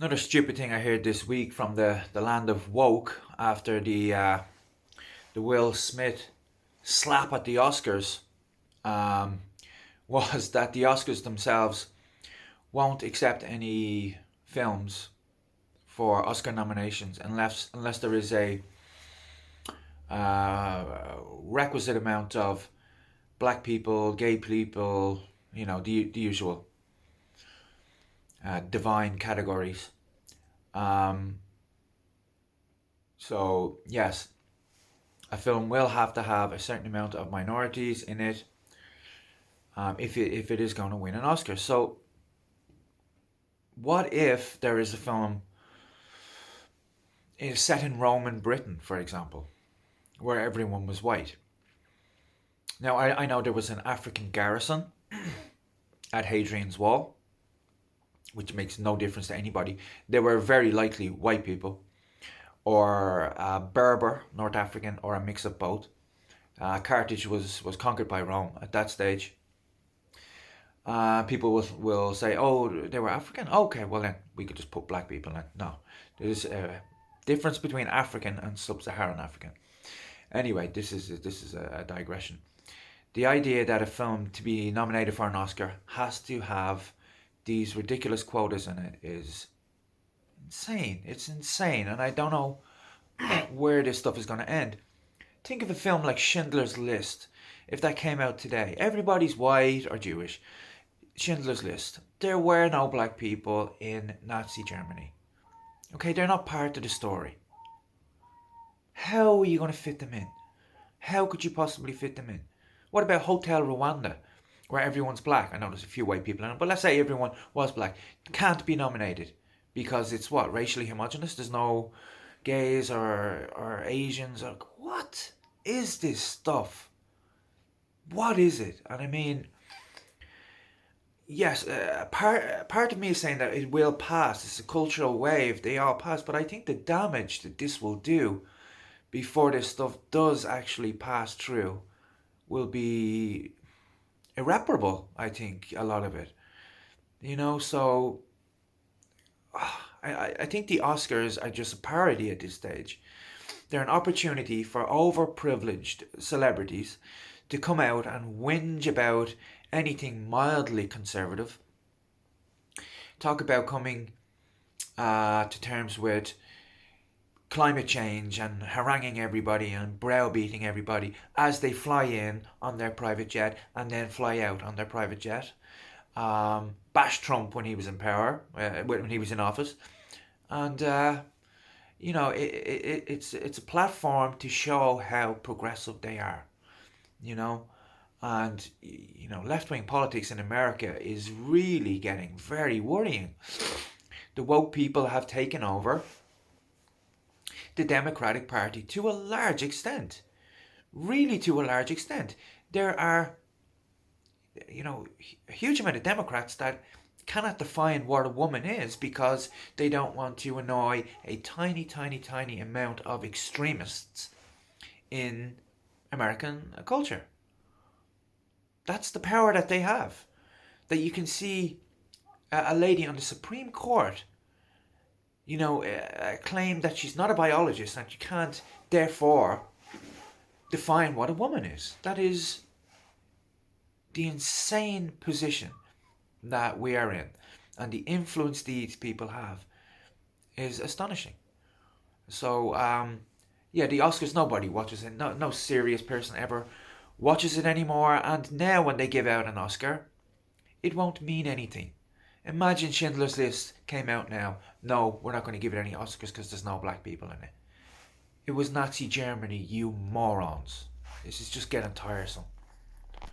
Another stupid thing I heard this week from the land of woke after the Will Smith slap at the Oscars um, was that the Oscars themselves won't accept any films for Oscar nominations unless there is a uh, requisite amount of black people, gay people, the usual divine categories. Um, so yes, a film will have to have a certain amount of minorities in it if it is going to win an Oscar. So what if there is a film set in Roman Britain, for example, where everyone was white? Now I know there was an African garrison at Hadrian's Wall, which makes no difference to anybody. They were very likely white people, or Berber, North African, or a mix of both. Carthage was conquered by Rome at that stage. People will say, oh, they were African? Okay, well then we could just put black people in. No, there's a difference between African and sub-Saharan African. Anyway, this is a digression. The idea that a film to be nominated for an Oscar has to have these ridiculous quotas in it is insane. It's insane, and I don't know where this stuff is going to end. Think of a film like Schindler's List. If that came out today, everybody's white or Jewish. Schindler's List. There were no black people in Nazi Germany. Okay, they're not part of the story. How are you going to fit them in? How could you possibly fit them in? What about Hotel Rwanda, where everyone's black? I know there's a few white people in it, but let's say everyone was black. Can't be nominated because it's what? Racially homogenous? There's no gays or Asians. Or what is this stuff? What is it? And I mean, yes, part of me is saying that it will pass. It's a cultural wave. They all pass. But I think the damage that this will do before this stuff does actually pass through will be irreparable. I think a lot of it. So I think the Oscars are just a parody at this stage. They're an opportunity for overprivileged celebrities to come out and whinge about anything mildly conservative, talk about coming to terms with climate change and haranguing everybody and browbeating everybody as they fly in on their private jet and then fly out on their private jet. Bash Trump when he was in power, when he was in office, and it's a platform to show how progressive they are. You know, and left wing politics in America is really getting very worrying. The woke people have taken over the Democratic Party to a large extent. Really, to a large extent. There are, a huge amount of Democrats that cannot define what a woman is because they don't want to annoy a tiny, tiny, tiny amount of extremists in American culture. That's the power that they have. That you can see a lady on the Supreme Court claim that she's not a biologist and you can't therefore define what a woman is. That is the insane position that we are in, and the influence these people have is astonishing. So the Oscars, nobody watches it. No serious person ever watches it anymore, and now when they give out an Oscar, it won't mean anything. Imagine Schindler's List came out now. No, we're not going to give it any Oscars because there's no black people in it. It was Nazi Germany, you morons. This is just getting tiresome.